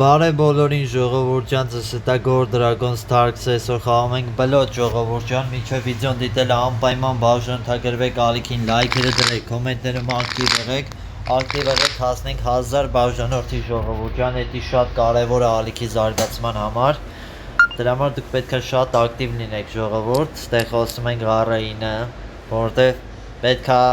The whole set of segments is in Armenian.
Բարև բոլորին ժողովուրդ ջան, ծսետագոր Dragon Starks այսօր խաղում ենք բլոտ ժողովուրդ ջան, միջև վիդեոն դիտելը անպայման բաժանորդագրվեք, ալիքին լայքերը դրեք, կոմենտներում ակտիվ եղեք, հասնենք 1000 բաժանորդի ժողովուրդ ջան, դա շատ կարևոր է ալիքի զարգացման համար։ Դրա համար դուք պետք է շատ ակտիվ լինեք ժողովուրդ, ստեղ խոսում ենք առայինը, որովհետև պետք է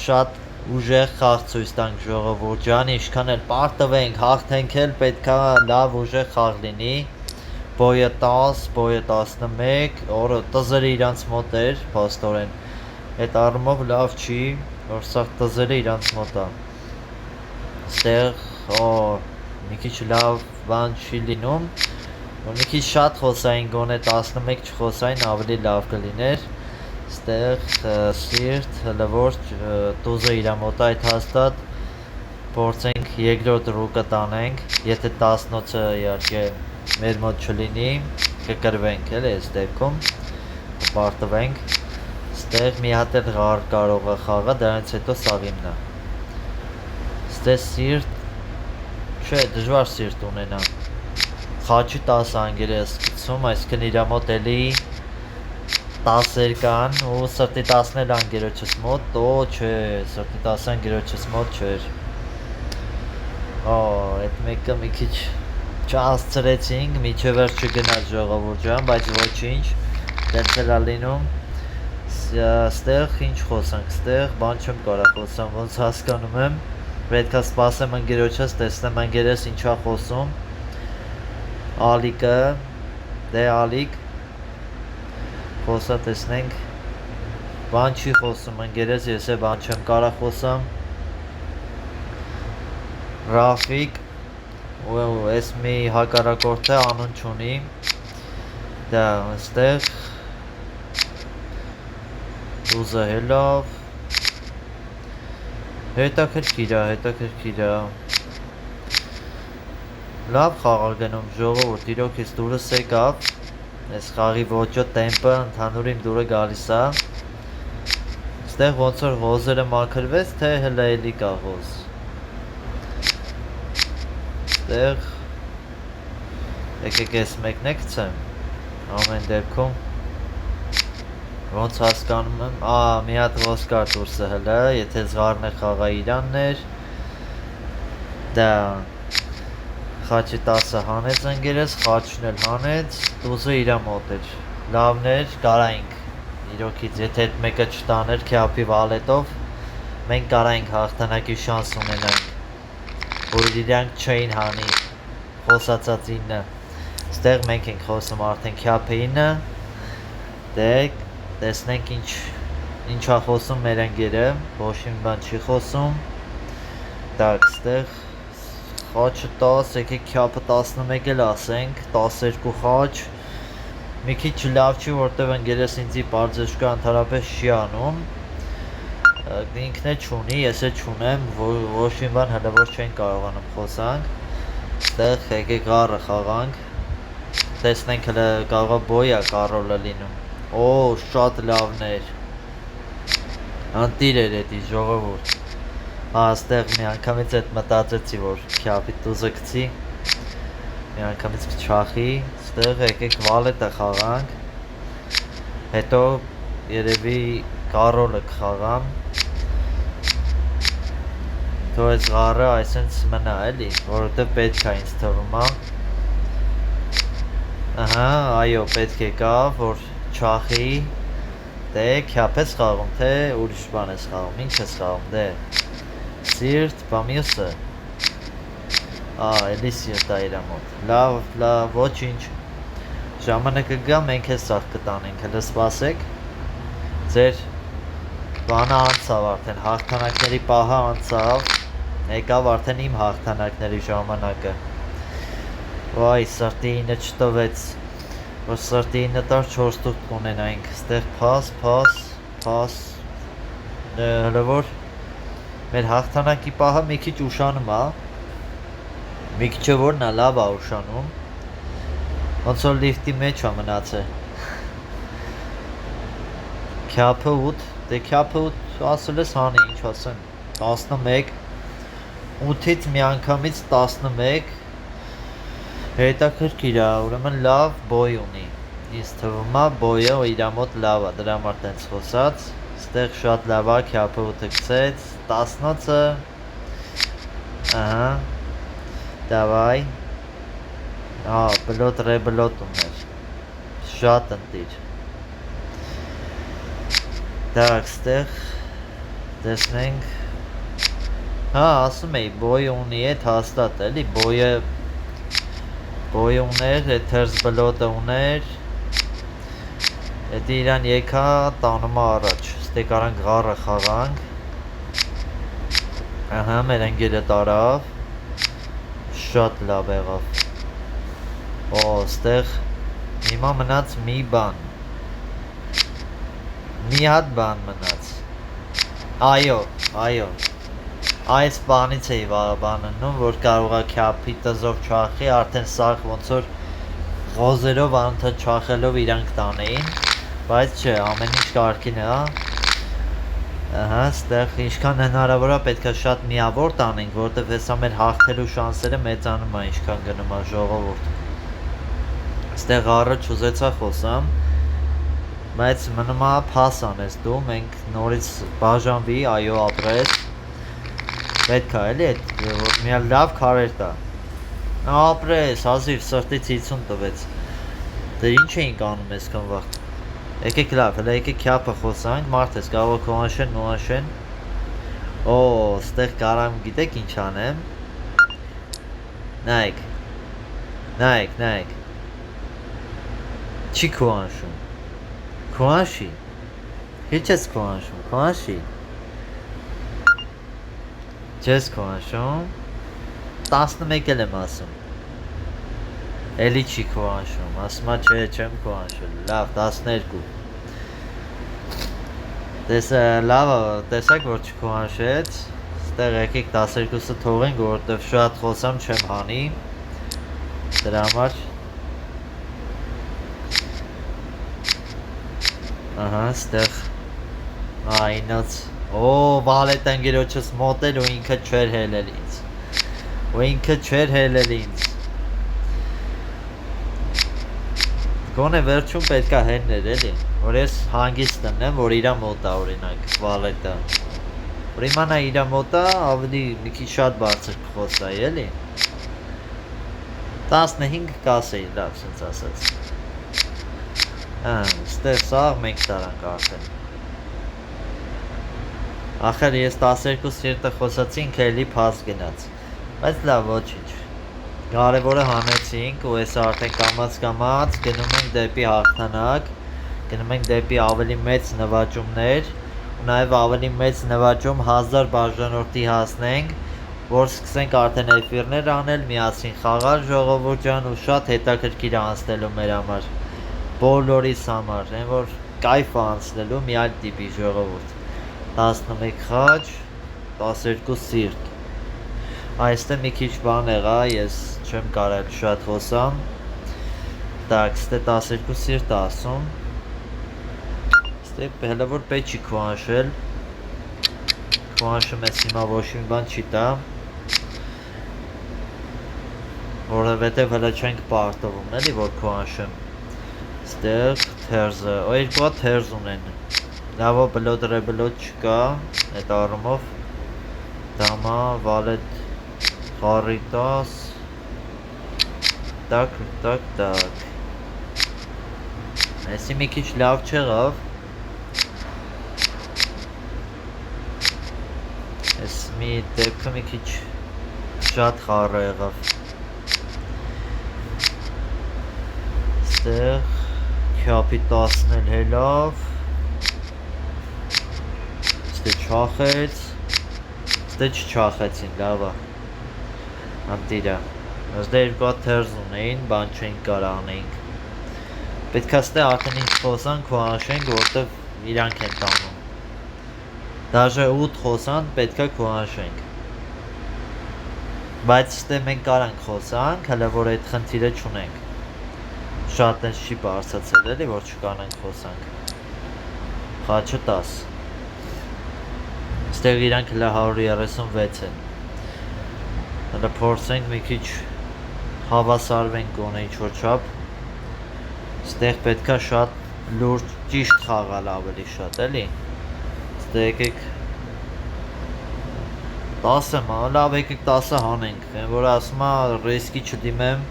շատ ուժեղ խաղ ցույց տանք ժողովուրդ ջան, ինչքան էլ պարտվենք, հաղթենք էլ պետք է լավ ուժեղ խաղ լինի։ Բոյը 10, բոյը 11, օրը տզերը իրանց մոտ էր, փաստորեն։ Այդ առումով լավ չի, որ սա տզերը իրանց մոտ է։ Ստեղ մի քիչ լավ բան չի լինում, որ մի քիչ շատ խոսային, գոնե 11 չխոսային ավելի լավ կլիներ։ Ստեղ սիրտ, հələ որ տուզը իրա մոտ այդ հաստատ, փորձենք երկրորդ ռուկը տանենք, եթե 18-ը իհարկե մեր մոտ չլինի, կկրվենք էլ այս դեպքում, պարտվենք, ստեղ մի հատ էլ ղար կարող է խաղը, դրանից հետո սաղիմն է։ Ստեղ սիրտ, չէ, դժվար սիրտ ունենա, խաչի 10 անգերես գցում, այսինքն իրա մոտ էլի 10 կան ու սրտի 10-ն անգերոջս մոտ, չէ, սրտի 10 անգերոջս մոտ չէր։ Այդ մեկը մի քիչ չհասցրեցինք, միջև վերջ չգնաց ժողովուրդ ջան, բայց ոչինչ, դեռ է լինում։ Ստեղ ինչ խոսանք, ստեղ բան չեմ կարող խոսամ, ոնց հասկանում եմ, պետք է սպասեմ ընկերոջս, տեսնեմ ընկերս ինչա խոսում։ Ալիկը, դե ալիկ խոսա տեսնենք, բան չի խոսում ընկերս, ես է բան չեմ կարող խոսամ։ Ռաֆիկ, ես մի հակառակորդ է, անուն չունի, դա ստեղ, ուզը հելավ, հետաքրքիր է, լավ խաղ գնում ժողովուրդ, իրոք ես դուրս եկավ, այս խաղի ոճը, տեմպը, ընդհանուր իմ դուրը գալիս է, ստեղ ոնց որ հոզերը մաքրվեց, թե հլա էլի կա հոզ, ստեղ, եկեք ես մեկն է գցեմ, ամեն դեպքում, ոնց հասկանում եմ, մի հատ հոզ կար դուրսը հլա, եթե զղարն է խաղա իրանն էր, դա, խաչի 10-ը հանեց ընկերս, խաչն էլ հանեց, տուզը իրա մոտ էր, լավն էր, կարայինք, իրոքից, եթե այդ մեկը չտաներ քյապի վալետով, մենք կարայինք հաղթանակի շանս ունենանք, որ իրանք չէին հանի, խոսացած 9, ստեղ մենք ենք խոսում արդեն քյապը 9, դեք, տեսնենք ինչա խոսում մեր ընկերը, ոչ իմ բան չի խոսում, դակ, ստեղ, խաչը 10, եկեք քյապը 11 էլ ասենք, 12 խաչ, մի քիչ լավ չի, որտև ընկերս ինձի պարձեշկա ընդհանրապես չի անում, ինքն է չունի, ես է չունեմ, ոչ իմ բան հələ որ չեն կարողանում խոսանք, ստեղ եկեք ղարը խաղանք, տեսնենք հələ կարողա բոյա կարոլը լինում, շատ լավն էր, անտիր էր էդի ժողովուրդ, ստեղ մի անգամից այդ մտածեցի, որ քյապի տուզը գցի, մի անգամից կչախի, ստեղ եկեք վալետը խաղանք, հետո երևի կարոլը կխաղամ, թո այս ղարը այսենց մնա էլի, որովհետև պետք է ինձ թվում այո, պետք է կա, որ չախի, դե քյապ ես խաղում, թե ուրիշ բան ես խաղում, ինչ ես խաղում, դե Սիրտ, բամյուսը, էլի սիրտ է իրա մոտ, լավ, ոչինչ, ժամանակը գա, մենք ես սաղ կտանենք, հլը սպասեք, ձեր բանը անցավ արդեն, հաղթանակների պահը անցավ, եկավ արդեն իմ հաղթանակների ժամանակը, վայ, սրտի 9 չտվեց, որ սրտի 9 տար 4 տուկ կունենայինք, ստեղ պաս, հլը որ, մեր հաղթանակի պահը մի քիչ ուշանում է, մի քիչ որն է լավ է ուշանում, ոնց որ լիֆտի մեջ է մնացել, քյապը 8, դե քյապը 8 ասել ես հանի, ինչ ասեմ, 11, 8-ից մի անգամից 11, Հետաքրքիր է, ուրեմն լավ բոյ ունի։ Ինձ թվում է բոյը իր մոտ լավ է, դրա համար տենց խոսած։ Ստեղ շատ լավ է, քյափը ուտքցեց, 18-ը։ Ահա։ Давай։ Բլոտ ռեբլոտ ուներ։ Շատ ընտիր։ Так, ստեղ տեսնենք։ Ասում էի, բոյ ունի այդ հաստատ էլի, բոյ ուներ, այդ թերս բլոտը ուներ։ Էդի իրան եկա տանում առաջ, ստե կարանք գարը խաղանք։ Ահա, մեր ընկերը տարավ, շատ լավ եղավ։ Ստեղ հիմա մնաց մի բան, մի հատ բան մնաց։ Այո, այս բանից էի բաննում, որ կարող է քյափի տզով չախի, արդեն սաղ ոնց որ ղոզերով անընդհատ չախելով իրանք տանեին, բայց չէ, ամեն ինչ կարգին է, Ահա, ստեղ ինչքան հնարավոր է պետք է շատ միավոր տանենք, որտեվ հեսա մեր հաղթելու շանսերը մեծանում է, ինչքան գնում է ժողովուրդ։ Ստեղ առաջ ուզեցա խոսամ, բայց մնում է փաս անես դու, մենք նորից բաժանվի, այո ապրես, պետք է էլի այդ, որ մի լավ քարեր տա։ Ապրես, հազիվ սրտից 50 տվեց։ Դե ինչ էինք անում այսքան վաղ։ Եկեք լավ, հələ եկեք քյափը խոսանք, մարդ ես կարող քոնաշեն, նոաշեն։ Ստեղ կարամ գիտեք ինչ անեմ։ Նայեք։ Չի քոնաշում։ Քոնաշի։ Ինչ ես քոնաշում, քոնաշի։ Չես քոնաշում։ 11 էլ եմ ասում։ Էլի չի քոնաշում, ասում է չէ, չեմ քոնաշել, լավ, 12։ Տեսակ որ չքոնաշեց, ստեղ եկեք 12-ը թողենք, որովհետև շատ խոսամ չեմ հանի, դրա համար։ Ահա, ստեղ, ինոց, վալետ ընգերոչս մոտել ու ինքը չեր հելել ինձ, Գոնե վերջում պետքա հեններ էլի, որ ես հանգիստ տնեմ, որ իրա մոտ է օրինակ վալետը, որ իմանա իրա մոտ է, ավելի մի քիչ շատ բարձր կխոսայի էլի, 15 կասեի, լավ սենց ասած, ստեղ սաղ մենք տարանք արդեն, ախր ես 12 սիրտը խոսացի ինքը էլի պաս գնաց, բայց լավ ոչինչ, կարևորը հանեցինք ու ես արդեն կամաց գնում ենք դեպի հաղթանակ, գնում ենք դեպի ավելի մեծ նվաճումներ ու նաև ավելի մեծ նվաճում 1000 բաժանորդի հասնենք, որ սկսենք արդեն էֆիրներ անել, միասին խաղալ ժողովուրդ ջան ու շատ հետաքրքիր անցնելու մեր համար, բոլորիս համար, այն որ կայֆ անցնելու մի այլ տիպի ժողովուրդ, 11 խաչ, 12 սիրտ, այստեղ մի քիչ բան եղա, ես չեմ կարել շատ խոսամ, так, ստե 12 սիրտ ասում, ստե հելը որ պետք չի քոնաշել, քոնաշում ես հիմա ոչ մի բան չի տա, որովհետև հելը չենք պարտվում, էլի որ քոնաշեմ, ստեղ թերզը, երկու հատ թերզ ունեն, լավո բլոտ ռեբլոտ չկա, այդ առումով, դամա, վալետ, խարիտաս, так, այսի մի քիչ լավ չեղավ, այս մի դեպքը մի քիչ շատ խառը եղավ, ստեղ քյափի 10-ն էլ հելավ, ստե չախեց, ստե չչախեցին, լավա, անտիրա, ստե երկու հատ թերզ ունեին, բան չենք կարա անեինք, պետք է ստե արդեն ինչ խոսանք, քոնաշենք, որտև իրանք են տանում, դաժե 8 խոսան, պետք է քոնաշենք, բայց ստե մենք կարանք խոսանք, հələ որ այդ խնդիրը չունենք, շատ ես չի բարձացել էլի, որ չկանենք խոսանք, խաչը 10, ստեղ իրանք հələ 136 են, հələ փորձենք մի քիչ հավասարվենք գոնե ինչ-որ չափ, ստեղ պետք է շատ լուրջ ճիշտ խաղալ ավելի շատ, էլի, ստեղ եկեք 10-ը, լավ եկեք 10-ը հանենք, որ ասում է ռիսկի չդիմեմ,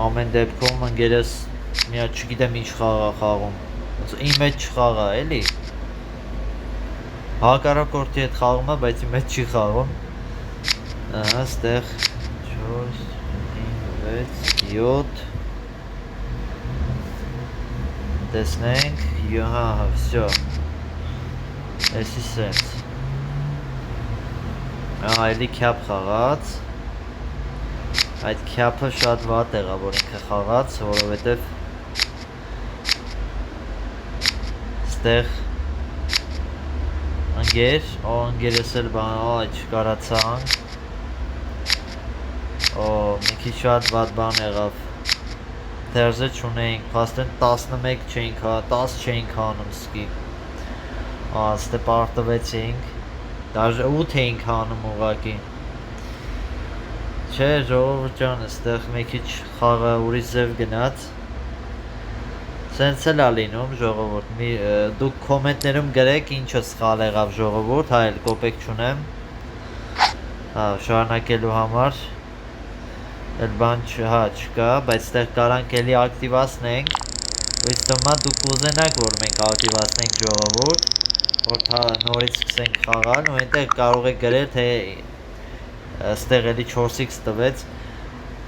ամեն դեպքում ընկերս միա չգիտեմ ինչ խաղա խաղում, իմ հետ չխաղա, էլի, հակառակորդի հետ խաղում է, բայց իմ հետ չի խաղում, ստեղ 4, 5, 6, 7, տեսնենք, հա, վսյո, էսի սենց, այլի կյապ խաղաց, այդ կյապը շատ վատ եղա, որ ինքը խաղաց, որովհետև ստեղ ընգեր, ընգերս էլ բան, չկարացանք, մի քիչ շատ վատ բան եղավ, թերզը չունեինք, փաստեն 11 չէինք, 10 չէինք հանում սկի, ստե պարտվեցինք, դաժե 8 էինք հանում ուղակի, չէ ժողովուրդ ջան, ստեղ մի քիչ խաղը ուրիշ ձև գնաց, սենց էլ ա լինում ժողովուրդ, դուք կոմենտներում գրեք ինչը սխալ եղավ ժողովուրդ, հայ էլ կոպեկ չունեմ, շարունակելու համար, էլ բան չկա, բայց ստեղ կարանք էլի ակտիվացնենք, ու իստոմա դուք ուզենաք, որ մենք ակտիվացնենք ժողովուրդ, որ նորից սկսենք խաղալ, ու ենտեղ կարող եք գրել, թե ստեղ էլի 4x տվեց,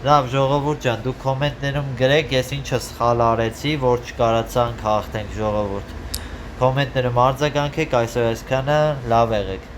լավ ժողովուրդ ջան, դուք կոմենտներում գրեք, ես ինչը սխալ արեցի, որ չկարացանք հաղթենք ժողովուրդ, կոմենտներում արձագանքեք, այսօր այսքանը, լավ եղեք։